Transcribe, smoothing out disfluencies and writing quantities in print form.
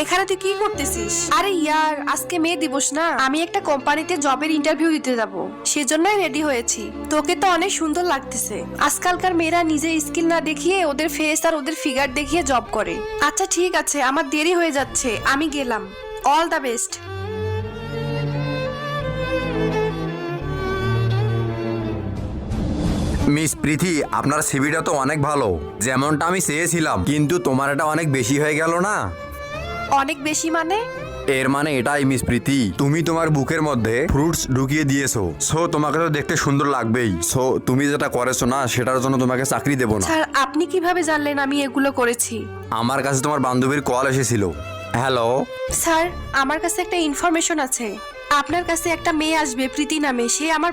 এখানে তুই কি করতেছিস? আরে ইয়ার, আজকে মে দিবস না, আমি একটা কোম্পানিতে জবের ইন্টারভিউ দিতে যাব, সেজন্যই রেডি হয়েছি। তোকে তো অনেক সুন্দর লাগতেছে। আজকালকার মেয়েরা নিজের স্কিল না দেখিয়ে ওদের ফেস আর ওদের ফিগার দেখিয়ে জব করে। আচ্ছা ঠিক আছে, আমার দেরি হয়ে যাচ্ছে, আমি গেলাম। All the best. মিস প্রীতি, আপনার সিভিটা তো অনেক ভালো, যেমনটা আমি চেয়েছিলাম, কিন্তু তোমার এটা অনেক বেশি হয়ে গেল না? অনেক বেশি মানে? এর মানে এটাই মিস প্রীতি, তুমি তোমার বুকের মধ্যে ফ্রুটস ঢুকিয়ে দিয়েছো। সো তোমাকে তো দেখতে সুন্দর লাগবেই। সো তুমি যেটা করেছো না, সেটার জন্য তোমাকে চাকরি দেবো না। স্যার, আপনি কিভাবে জানলেন আমি এগুলো করেছি? আমার কাছে তোমার বান্ধবীর কল এসেছিল। হ্যালো। স্যার, আমার কাছে একটা ইনফরমেশন আছে। আপনার কাছে একটা মেয়ে আসবে প্রীতি নামে, সে আমার